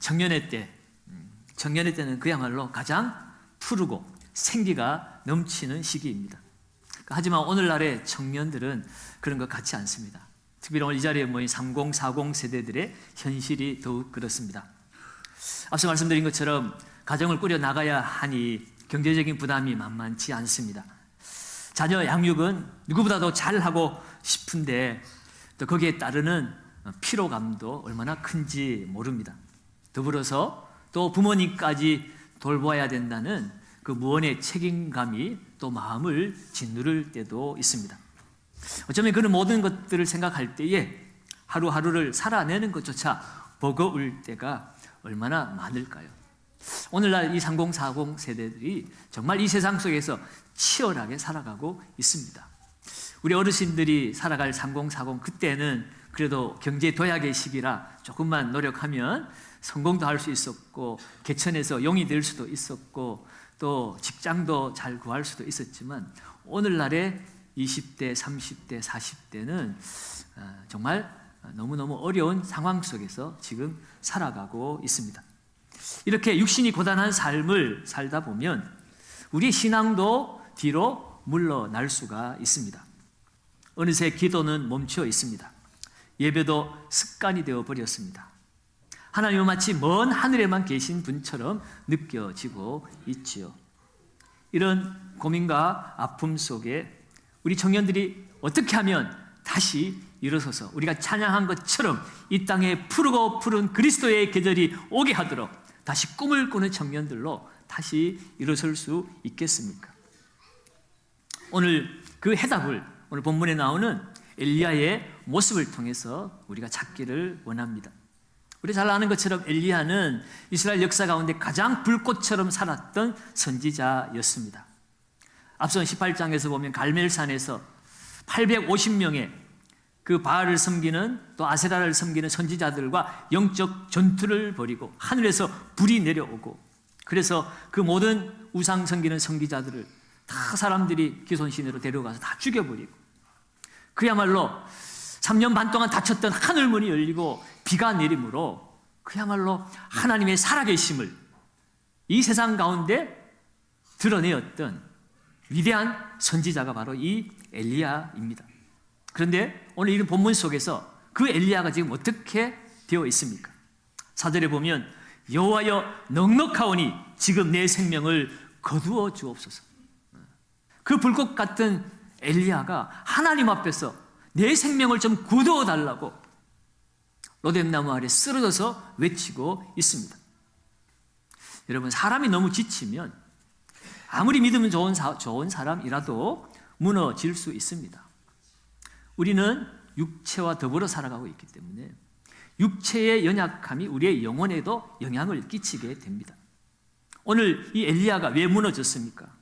청년의 때는 그야말로 가장 푸르고 생기가 넘치는 시기입니다. 하지만 오늘날의 청년들은 그런 것 같지 않습니다. 특별히 오늘 이 자리에 모인 30, 40 세대들의 현실이 더욱 그렇습니다. 앞서 말씀드린 것처럼 가정을 꾸려 나가야 하니 경제적인 부담이 만만치 않습니다. 자녀 양육은 누구보다도 잘하고 싶은데 또 거기에 따르는 피로감도 얼마나 큰지 모릅니다. 더불어서 또 부모님까지 돌보아야 된다는 그 무언의 책임감이 또 마음을 짓누를 때도 있습니다. 어쩌면 그런 모든 것들을 생각할 때에 하루하루를 살아내는 것조차 버거울 때가 얼마나 많을까요? 오늘날 이 30, 40 세대들이 정말 이 세상 속에서 치열하게 살아가고 있습니다. 우리 어르신들이 살아갈 30, 40 그때는 그래도 경제 도약의 시기라 조금만 노력하면 성공도 할 수 있었고 개천에서 용이 될 수도 있었고 또 직장도 잘 구할 수도 있었지만 오늘날의 20대, 30대, 40대는 정말 너무너무 어려운 상황 속에서 지금 살아가고 있습니다. 이렇게 육신이 고단한 삶을 살다 보면 우리의 신앙도 뒤로 물러날 수가 있습니다. 어느새 기도는 멈춰 있습니다. 예배도 습관이 되어버렸습니다. 하나님은 마치 먼 하늘에만 계신 분처럼 느껴지고 있지요. 이런 고민과 아픔 속에 우리 청년들이 어떻게 하면 다시 일어서서 우리가 찬양한 것처럼 이 땅에 푸르고 푸른 그리스도의 계절이 오게 하도록 다시 꿈을 꾸는 청년들로 다시 일어설 수 있겠습니까? 오늘 그 해답을 오늘 본문에 나오는 엘리야의 모습을 통해서 우리가 찾기를 원합니다. 우리 잘 아는 것처럼 엘리야는 이스라엘 역사 가운데 가장 불꽃처럼 살았던 선지자였습니다. 앞선 18장에서 보면 갈멜산에서 850명의 그 바알을 섬기는 또 아세라를 섬기는 선지자들과 영적 전투를 벌이고 하늘에서 불이 내려오고 그래서 그 모든 우상 섬기는 선지자들을 다 사람들이 기손신으로 데려가서 다 죽여버리고 그야말로 3년 반 동안 닫혔던 하늘문이 열리고 비가 내림으로 그야말로 하나님의 살아계심을 이 세상 가운데 드러내었던 위대한 선지자가 바로 이 엘리야입니다. 그런데 오늘 이 본문 속에서 그 엘리야가 지금 어떻게 되어 있습니까? 4절에 보면 여호와여 넉넉하오니 지금 내 생명을 거두어 주옵소서. 그 불꽃 같은 엘리야가 하나님 앞에서 내 생명을 좀 거두어 달라고 로뎀나무 아래 쓰러져서 외치고 있습니다. 여러분, 사람이 너무 지치면 아무리 믿으면 좋은 사람이라도 무너질 수 있습니다. 우리는 육체와 더불어 살아가고 있기 때문에 육체의 연약함이 우리의 영혼에도 영향을 끼치게 됩니다. 오늘 이 엘리야가 왜 무너졌습니까?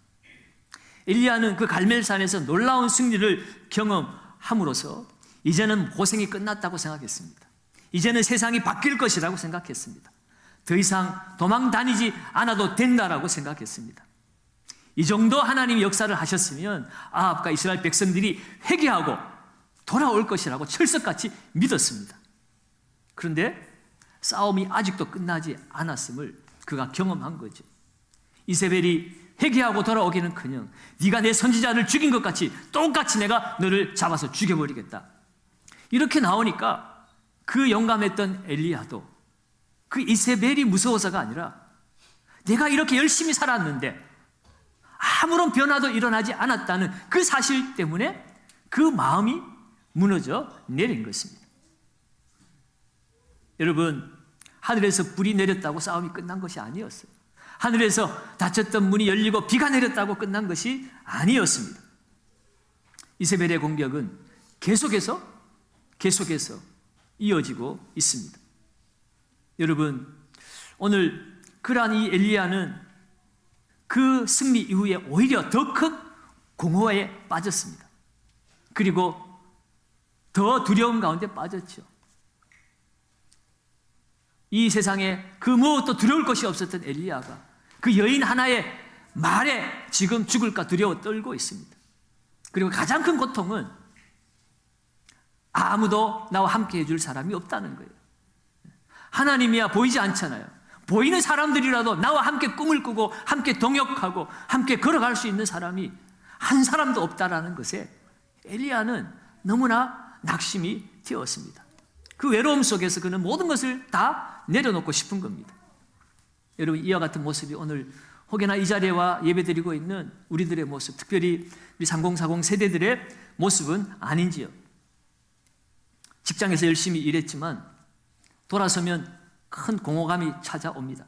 엘리야는 그 갈멜산에서 놀라운 승리를 경험함으로써 이제는 고생이 끝났다고 생각했습니다. 이제는 세상이 바뀔 것이라고 생각했습니다. 더 이상 도망 다니지 않아도 된다라고 생각했습니다. 이 정도 하나님이 역사를 하셨으면 아합과 이스라엘 백성들이 회개하고 돌아올 것이라고 철석같이 믿었습니다. 그런데 싸움이 아직도 끝나지 않았음을 그가 경험한 거죠. 이세벨이 회개하고 돌아오기는커녕 네가 내 선지자를 죽인 것 같이 똑같이 내가 너를 잡아서 죽여버리겠다. 이렇게 나오니까 그 용감했던 엘리야도 그 이세벨이 무서워서가 아니라 내가 이렇게 열심히 살았는데 아무런 변화도 일어나지 않았다는 그 사실 때문에 그 마음이 무너져 내린 것입니다. 여러분, 하늘에서 불이 내렸다고 싸움이 끝난 것이 아니었어요. 하늘에서 닫혔던 문이 열리고 비가 내렸다고 끝난 것이 아니었습니다. 이세벨의 공격은 계속해서 이어지고 있습니다. 여러분, 오늘 그러한 이 엘리야는 그 승리 이후에 오히려 더 큰 공허에 빠졌습니다. 그리고 더 두려움 가운데 빠졌죠. 이 세상에 그 무엇도 두려울 것이 없었던 엘리야가 그 여인 하나의 말에 지금 죽을까 두려워 떨고 있습니다. 그리고 가장 큰 고통은 아무도 나와 함께 해줄 사람이 없다는 거예요. 하나님이야 보이지 않잖아요. 보이는 사람들이라도 나와 함께 꿈을 꾸고 함께 동역하고 함께 걸어갈 수 있는 사람이 한 사람도 없다라는 것에 엘리야는 너무나 낙심이 되었습니다. 그 외로움 속에서 그는 모든 것을 다 내려놓고 싶은 겁니다. 여러분, 이와 같은 모습이 오늘 혹여나 이 자리에 와 예배드리고 있는 우리들의 모습, 특별히 우리 3040 세대들의 모습은 아닌지요? 직장에서 열심히 일했지만 돌아서면 큰 공허감이 찾아옵니다.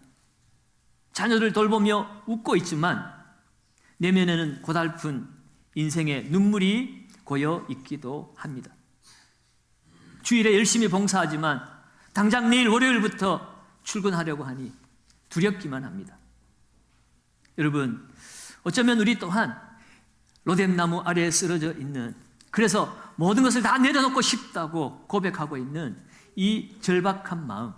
자녀들 돌보며 웃고 있지만 내면에는 고달픈 인생의 눈물이 고여 있기도 합니다. 주일에 열심히 봉사하지만 당장 내일 월요일부터 출근하려고 하니 두렵기만 합니다. 여러분, 어쩌면 우리 또한 로뎀나무 아래에 쓰러져 있는, 그래서 모든 것을 다 내려놓고 싶다고 고백하고 있는 이 절박한 마음,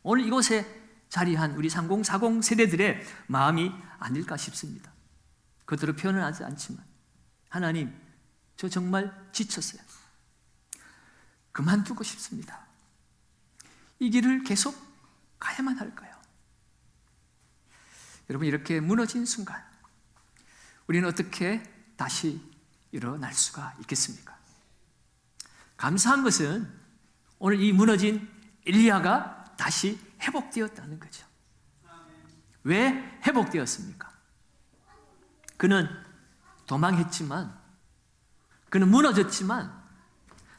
오늘 이곳에 자리한 우리 3040 세대들의 마음이 아닐까 싶습니다. 그대로 표현은 하지 않지만, 하나님, 저 정말 지쳤어요. 그만두고 싶습니다. 이 길을 계속 가야만 할까요? 여러분, 이렇게 무너진 순간 우리는 어떻게 다시 일어날 수가 있겠습니까? 감사한 것은 오늘 이 무너진 엘리야가 다시 회복되었다는 거죠. 왜 회복되었습니까? 그는 도망했지만, 그는 무너졌지만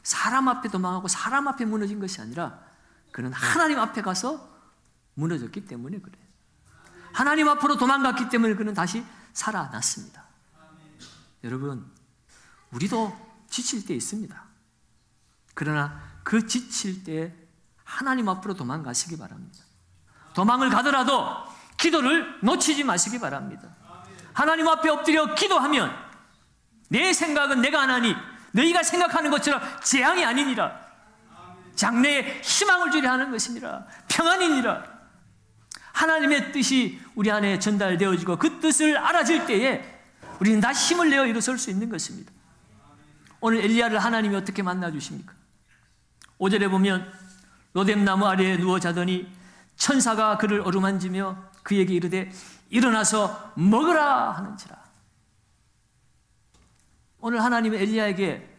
사람 앞에 도망하고 사람 앞에 무너진 것이 아니라 그는 하나님 앞에 가서 무너졌기 때문에 그래요. 하나님 앞으로 도망갔기 때문에 그는 다시 살아났습니다. 여러분, 우리도 지칠 때 있습니다. 그러나 그 지칠 때 하나님 앞으로 도망가시기 바랍니다. 도망을 가더라도 기도를 놓치지 마시기 바랍니다. 하나님 앞에 엎드려 기도하면 내 생각은 내가 하나니 너희가 생각하는 것처럼 재앙이 아니니라, 장래에 희망을 주려 하는 것이니라, 평안이니라. 하나님의 뜻이 우리 안에 전달되어지고 그 뜻을 알아질 때에 우리는 다 힘을 내어 일어설 수 있는 것입니다. 오늘 엘리야를 하나님이 어떻게 만나 주십니까? 5절에 보면 로뎀나무 아래에 누워 자더니 천사가 그를 어루만지며 그에게 이르되 일어나서 먹으라 하는지라. 오늘 하나님은 엘리야에게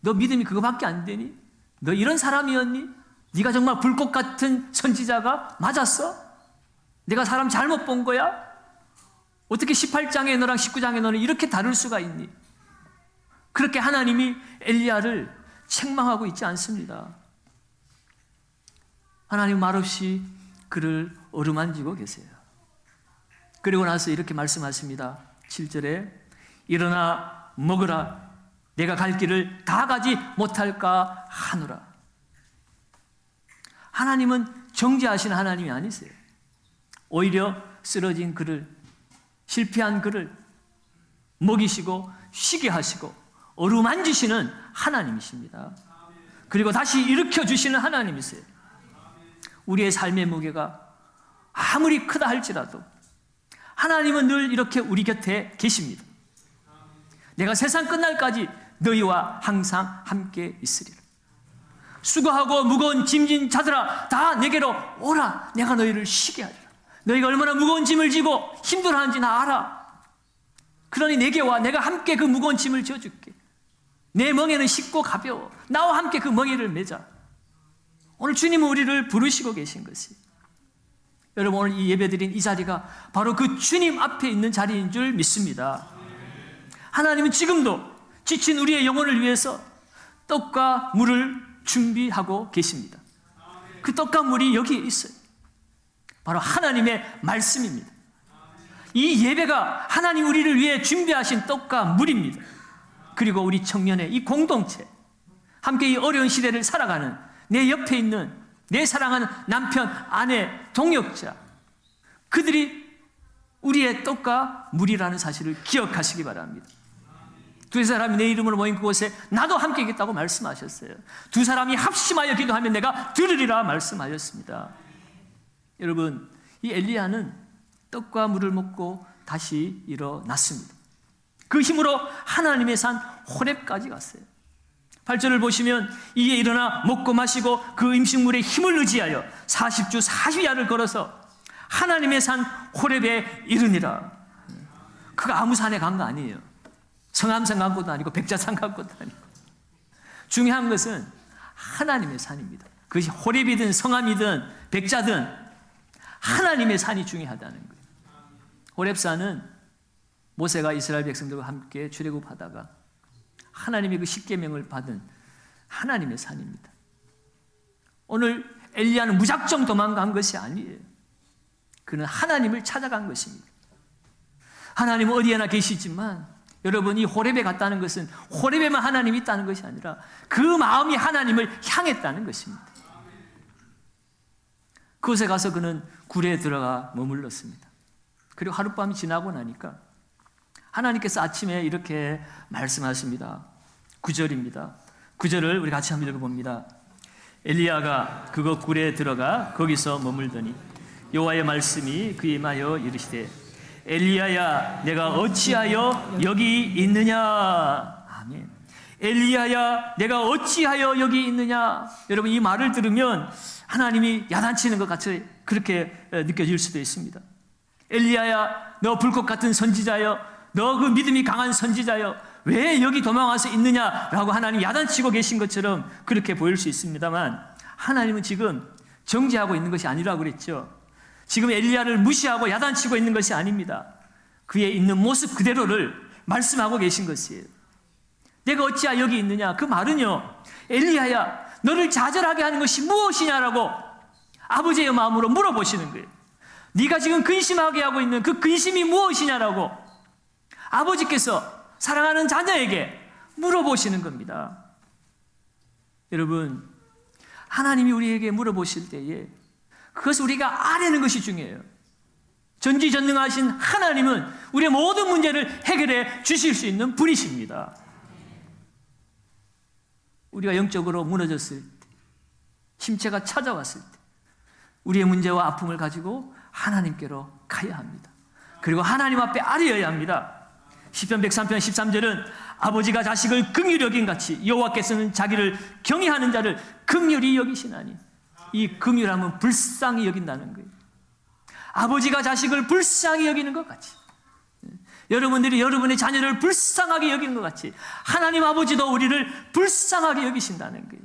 너 믿음이 그거밖에 안 되니? 너 이런 사람이었니? 네가 정말 불꽃 같은 선지자가 맞았어? 내가 사람 잘못 본 거야? 어떻게 18장에 너랑 19장에 너는 이렇게 다를 수가 있니? 그렇게 하나님이 엘리야를 책망하고 있지 않습니다. 하나님 말없이 그를 어루만지고 계세요. 그리고 나서 이렇게 말씀하십니다. 7절에 일어나 먹으라, 내가 갈 길을 다 가지 못할까 하노라. 하나님은 정죄하시는 하나님이 아니세요. 오히려 쓰러진 그를, 실패한 그를 먹이시고 쉬게 하시고 어루만지시는 하나님이십니다. 그리고 다시 일으켜주시는 하나님이세요. 우리의 삶의 무게가 아무리 크다 할지라도 하나님은 늘 이렇게 우리 곁에 계십니다. 내가 세상 끝날까지 너희와 항상 함께 있으리라. 수고하고 무거운 짐진 자들아 다 내게로 오라, 내가 너희를 쉬게 하리라. 너희가 얼마나 무거운 짐을 지고 힘들어하는지 나 알아. 그러니 내게 와, 내가 함께 그 무거운 짐을 져줄게. 내 멍에는 쉽고 가벼워. 나와 함께 그 멍에를 매자. 오늘 주님은 우리를 부르시고 계신 것이, 여러분, 오늘 이 예배드린 이 자리가 바로 그 주님 앞에 있는 자리인 줄 믿습니다. 하나님은 지금도 지친 우리의 영혼을 위해서 떡과 물을 준비하고 계십니다. 그 떡과 물이 여기에 있어요. 바로 하나님의 말씀입니다. 이 예배가 하나님 우리를 위해 준비하신 떡과 물입니다. 그리고 우리 청년의 이 공동체, 함께 이 어려운 시대를 살아가는 내 옆에 있는 내 사랑하는 남편, 아내, 동역자, 그들이 우리의 떡과 물이라는 사실을 기억하시기 바랍니다. 두 사람이 내 이름으로 모인 그곳에 나도 함께 있겠다고 말씀하셨어요. 두 사람이 합심하여 기도하면 내가 들으리라 말씀하셨습니다. 여러분, 이 엘리야는 떡과 물을 먹고 다시 일어났습니다. 그 힘으로 하나님의 산 호렙까지 갔어요. 8절을 보시면 이에 일어나 먹고 마시고 그 음식물에 힘을 의지하여 40주 40야를 걸어서 하나님의 산 호렙에 이르니라. 그가 아무 산에 간 거 아니에요. 성암산 간 것도 아니고 백자산 간 것도 아니고. 중요한 것은 하나님의 산입니다. 그것이 호렙이든 성암이든 백자든 하나님의 산이 중요하다는 거예요. 호렙산은 모세가 이스라엘 백성들과 함께 출애굽하다가 하나님의 그 십계명을 받은 하나님의 산입니다. 오늘 엘리야는 무작정 도망간 것이 아니에요. 그는 하나님을 찾아간 것입니다. 하나님은 어디에나 계시지만 여러분, 이 호렙에 갔다는 것은 호렙에만 하나님이 있다는 것이 아니라 그 마음이 하나님을 향했다는 것입니다. 그곳에 가서 그는 굴에 들어가 머물렀습니다. 그리고 하룻밤이 지나고 나니까 하나님께서 아침에 이렇게 말씀하십니다. 9절입니다. 9절을 우리 같이 한번 읽어봅니다. 엘리야가 그곳 굴에 들어가 거기서 머물더니 여호와의 말씀이 그에 임하여 이르시되 엘리야야 내가 어찌하여 여기 있느냐. 아멘. 엘리야야 내가 어찌하여 여기 있느냐. 여러분, 이 말을 들으면 하나님이 야단치는 것 같이 그렇게 느껴질 수도 있습니다. 엘리야야 너 불꽃 같은 선지자여, 너 그 믿음이 강한 선지자여, 왜 여기 도망와서 있느냐라고 하나님 야단치고 계신 것처럼 그렇게 보일 수 있습니다만, 하나님은 지금 정죄하고 있는 것이 아니라고 그랬죠. 지금 엘리야를 무시하고 야단치고 있는 것이 아닙니다. 그의 있는 모습 그대로를 말씀하고 계신 것이에요. 내가 어찌하여 여기 있느냐. 그 말은요, 엘리야야 너를 좌절하게 하는 것이 무엇이냐라고 아버지의 마음으로 물어보시는 거예요. 네가 지금 근심하게 하고 있는 그 근심이 무엇이냐라고 아버지께서 사랑하는 자녀에게 물어보시는 겁니다. 여러분, 하나님이 우리에게 물어보실 때에 그것을 우리가 아뢰는 것이 중요해요. 전지전능하신 하나님은 우리의 모든 문제를 해결해 주실 수 있는 분이십니다. 우리가 영적으로 무너졌을 때, 침체가 찾아왔을 때 우리의 문제와 아픔을 가지고 하나님께로 가야 합니다. 그리고 하나님 앞에 아뢰어야 합니다. 시편 103편 13절은 아버지가 자식을 긍휼히 여긴 같이 여호와께서는 자기를 경외하는 자를 긍휼히 여기시나니. 이 긍휼함은 불쌍히 여긴다는 거예요. 아버지가 자식을 불쌍히 여기는 것 같이, 여러분들이 여러분의 자녀를 불쌍하게 여기는 것 같이 하나님 아버지도 우리를 불쌍하게 여기신다는 거예요.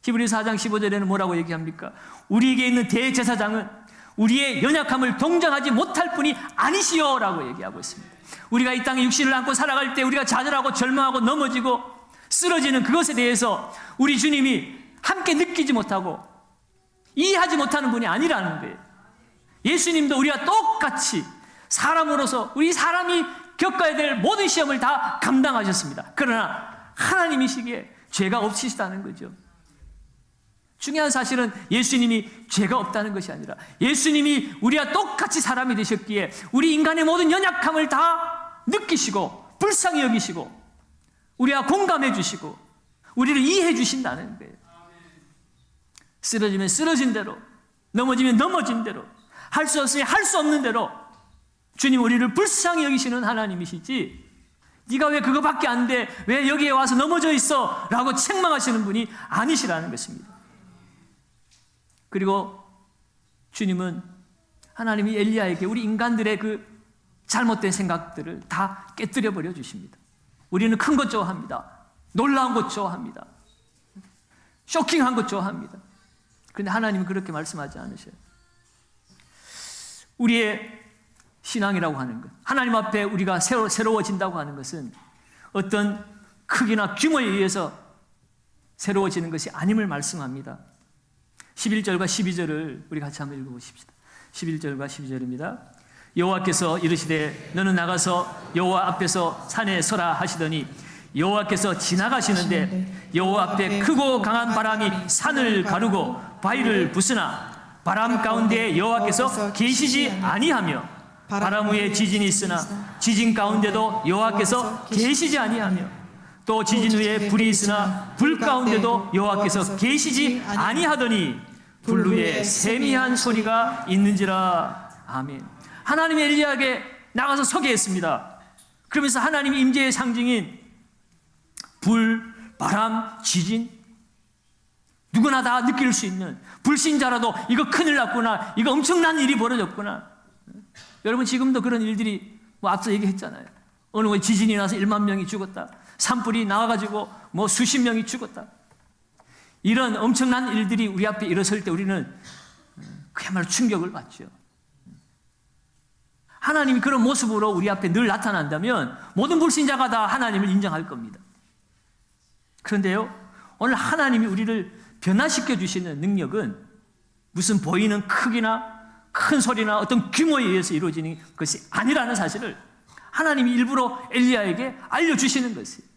히브리서 4장 15절에는 뭐라고 얘기합니까? 우리에게 있는 대제사장은 우리의 연약함을 동정하지 못할 분이 아니시오라고 얘기하고 있습니다. 우리가 이 땅에 육신을 안고 살아갈 때 우리가 좌절하고 절망하고 넘어지고 쓰러지는 그것에 대해서 우리 주님이 함께 느끼지 못하고 이해하지 못하는 분이 아니라는 거예요. 예수님도 우리와 똑같이 사람으로서 우리 사람이 겪어야 될 모든 시험을 다 감당하셨습니다. 그러나 하나님이시기에 죄가 없으시다는 거죠. 중요한 사실은 예수님이 죄가 없다는 것이 아니라 예수님이 우리와 똑같이 사람이 되셨기에 우리 인간의 모든 연약함을 다 느끼시고 불쌍히 여기시고 우리와 공감해 주시고 우리를 이해해 주신다는 거예요. 쓰러지면 쓰러진 대로, 넘어지면 넘어진 대로, 할 수 없으면 할 수 없는 대로 주님 우리를 불쌍히 여기시는 하나님이시지, 네가 왜 그거밖에 안 돼, 왜 여기에 와서 넘어져 있어 라고 책망하시는 분이 아니시라는 것입니다. 그리고 주님은, 하나님이 엘리야에게 우리 인간들의 그 잘못된 생각들을 다 깨뜨려 버려 주십니다. 우리는 큰 것 좋아합니다. 놀라운 것 좋아합니다. 쇼킹한 것 좋아합니다. 그런데 하나님은 그렇게 말씀하지 않으셔요. 우리의 신앙이라고 하는 것, 하나님 앞에 우리가 새로워진다고 하는 것은 어떤 크기나 규모에 의해서 새로워지는 것이 아님을 말씀합니다. 11절과 12절을 우리 같이 한번 읽어보십시다. 11절과 12절입니다. 여호와께서 이르시되 너는 나가서 여호와 앞에서 산에 서라 하시더니 여호와께서 지나가시는데 여호와 앞에 크고 강한 바람이 산을 가르고 바위를 부수나 바람 가운데 여호와께서 계시지 아니하며 바람 위에 지진이 있으나 지진 가운데도 여호와께서 계시지 아니하며 또 지진 위에 불이 있으나 불 가운데도 여호와께서 계시지 아니하더니 불 위에 세미한 소리가 있는지라. 아멘. 하나님이 엘리야에게 나가서 서게 했습니다. 그러면서 하나님의 임재의 상징인 불, 바람, 지진, 누구나 다 느낄 수 있는, 불신자라도 이거 큰일 났구나, 이거 엄청난 일이 벌어졌구나. 여러분 지금도 그런 일들이 앞서 얘기했잖아요. 어느 곳에 지진이 나서 1만 명이 죽었다, 산불이 나와가지고 수십 명이 죽었다. 이런 엄청난 일들이 우리 앞에 일어설 때 우리는 그야말로 충격을 받죠. 하나님이 그런 모습으로 우리 앞에 늘 나타난다면 모든 불신자가 다 하나님을 인정할 겁니다. 그런데요, 오늘 하나님이 우리를 변화시켜 주시는 능력은 무슨 보이는 크기나 큰 소리나 어떤 규모에 의해서 이루어지는 것이 아니라는 사실을 하나님이 일부러 엘리야에게 알려주시는 것이에요.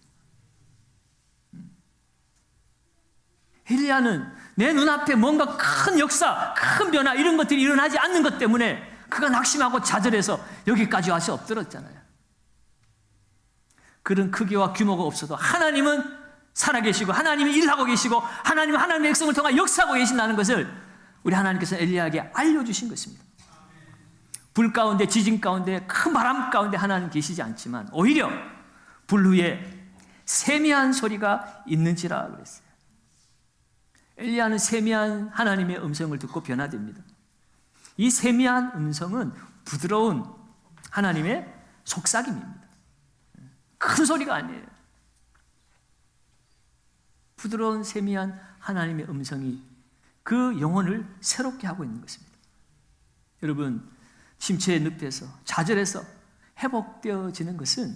엘리야는 내 눈앞에 뭔가 큰 역사, 큰 변화 이런 것들이 일어나지 않는 것 때문에 그가 낙심하고 좌절해서 여기까지 와서 엎드렸잖아요. 그런 크기와 규모가 없어도 하나님은 살아계시고 하나님이 일하고 계시고 하나님은 하나님의 백성을 통해 역사하고 계신다는 것을 우리 하나님께서 엘리야에게 알려주신 것입니다. 불 가운데, 지진 가운데, 큰 바람 가운데 하나님 계시지 않지만 오히려 불 후에 세미한 소리가 있는지라 그랬어요. 엘리야는 세미한 하나님의 음성을 듣고 변화됩니다. 이 세미한 음성은 부드러운 하나님의 속삭임입니다. 큰 소리가 아니에요. 부드러운 세미한 하나님의 음성이 그 영혼을 새롭게 하고 있는 것입니다. 여러분, 심체의 늪에서 좌절해서 회복되어지는 것은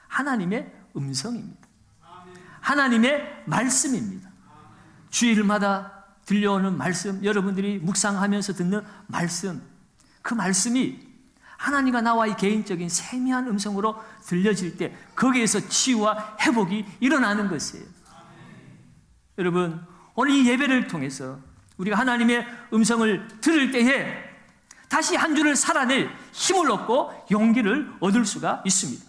하나님의 음성입니다. 하나님의 말씀입니다. 주일마다 들려오는 말씀, 여러분들이 묵상하면서 듣는 말씀, 그 말씀이 하나님과 나와의 개인적인 세미한 음성으로 들려질 때 거기에서 치유와 회복이 일어나는 것이에요. 여러분, 오늘 이 예배를 통해서 우리가 하나님의 음성을 들을 때에 다시 한 주를 살아낼 힘을 얻고 용기를 얻을 수가 있습니다.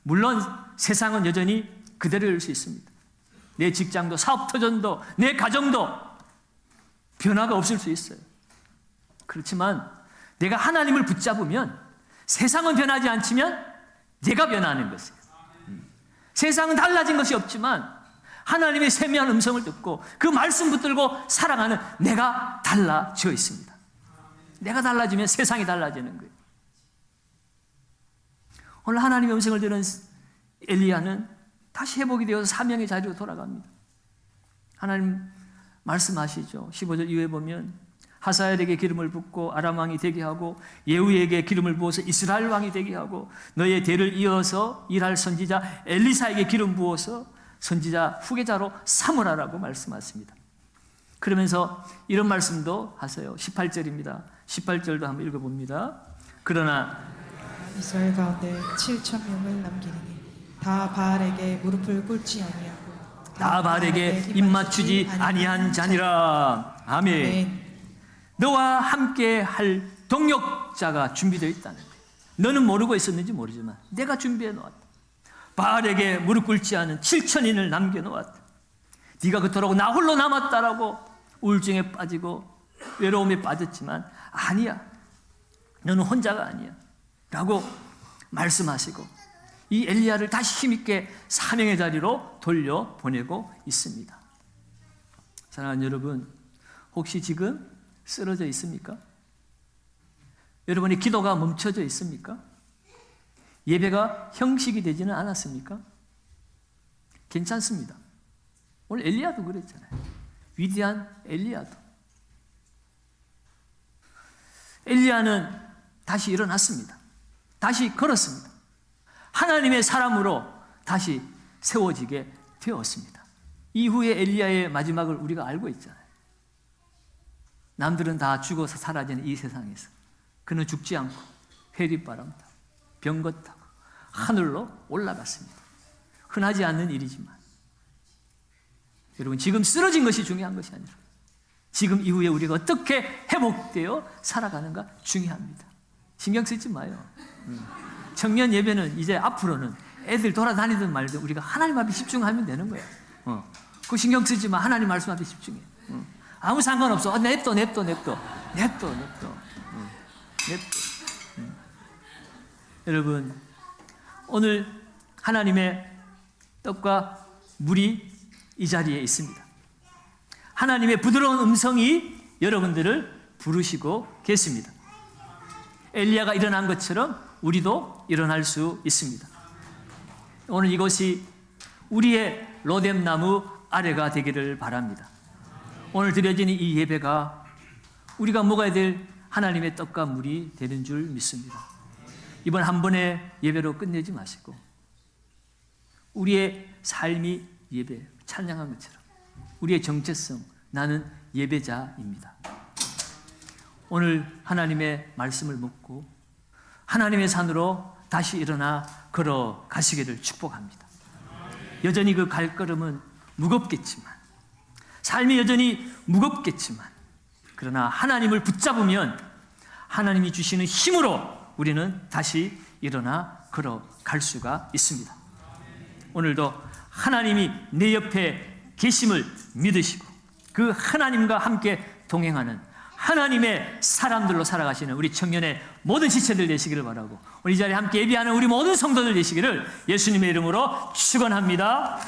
물론 세상은 여전히 그대로일 수 있습니다. 내 직장도, 사업터전도, 내 가정도 변화가 없을 수 있어요. 그렇지만 내가 하나님을 붙잡으면 세상은 변하지 않지만 내가 변하는 것이에요. 세상은 달라진 것이 없지만 하나님의 세미한 음성을 듣고 그 말씀 붙들고 살아가는 내가 달라져 있습니다. 내가 달라지면 세상이 달라지는 거예요. 오늘 하나님의 음성을 들은 엘리야는 다시 회복이 되어서 사명의 자리로 돌아갑니다. 하나님 말씀하시죠. 15절 이후에 보면 하사엘에게 기름을 붓고 아람 왕이 되게 하고 예후에게 기름을 부어서 이스라엘 왕이 되게 하고 너의 대를 이어서 일할 선지자 엘리사에게 기름 부어서 선지자 후계자로 삼으라라고 말씀하십니다. 그러면서 이런 말씀도 하세요. 18절입니다. 18절도 한번 읽어봅니다. 그러나 이스라엘 가운데 7,000명을 남기니 다 바알에게 무릎을 꿇지 아니하고 다 바알에게 입맞추지 아니한 자니라. 아멘. 너와 함께 할 동역자가 준비되어 있다는 거예요. 너는 모르고 있었는지 모르지만 내가 준비해 놓았다. 바알에게 무릎 꿇지 않은 7,000인을 남겨놓았다. 네가 그토록 나 홀로 남았다라고 우울증에 빠지고 외로움에 빠졌지만 아니야. 너는 혼자가 아니야. 라고 말씀하시고 이 엘리야를 다시 힘있게 사명의 자리로 돌려보내고 있습니다. 사랑하는 여러분, 혹시 지금 쓰러져 있습니까? 여러분의 기도가 멈춰져 있습니까? 예배가 형식이 되지는 않았습니까? 괜찮습니다. 오늘 엘리야도 그랬잖아요. 위대한 엘리야도. 엘리야는 다시 일어났습니다. 다시 걸었습니다. 하나님의 사람으로 다시 세워지게 되었습니다. 이후에 엘리야의 마지막을 우리가 알고 있잖아요. 남들은 다 죽어서 사라지는 이 세상에서 그는 죽지 않고 회리바람 타고 병거 타고 하늘로 올라갔습니다. 흔하지 않는 일이지만 여러분, 지금 쓰러진 것이 중요한 것이 아니라 지금 이후에 우리가 어떻게 회복되어 살아가는가 중요합니다. 신경 쓰지 마요. 청년 예배는 이제 앞으로는 애들 돌아다니든 말든 우리가 하나님 앞에 집중하면 되는 거예요. 그 신경 쓰지 마. 하나님 말씀 앞에 집중해. 아무 상관없어. 냅둬. 여러분, 오늘 하나님의 떡과 물이 이 자리에 있습니다. 하나님의 부드러운 음성이 여러분들을 부르시고 계십니다. 엘리야가 일어난 것처럼 우리도 일어날 수 있습니다. 오늘 이것이 우리의 로뎀나무 아래가 되기를 바랍니다. 오늘 드려지는 이 예배가 우리가 먹어야 될 하나님의 떡과 물이 되는 줄 믿습니다. 이번 한 번의 예배로 끝내지 마시고 우리의 삶이 예배, 찬양한 것처럼 우리의 정체성, 나는 예배자입니다. 오늘 하나님의 말씀을 묻고 하나님의 산으로 다시 일어나 걸어가시기를 축복합니다. 여전히 그 갈걸음은 무겁겠지만, 삶이 여전히 무겁겠지만, 그러나 하나님을 붙잡으면 하나님이 주시는 힘으로 우리는 다시 일어나 걸어갈 수가 있습니다. 오늘도 하나님이 내 옆에 계심을 믿으시고 그 하나님과 함께 동행하는 하나님의 사람들로 살아가시는 우리 청년의 모든 지체들 되시기를 바라고, 우리 이 자리에 함께 예비하는 우리 모든 성도들 되시기를 예수님의 이름으로 축원합니다.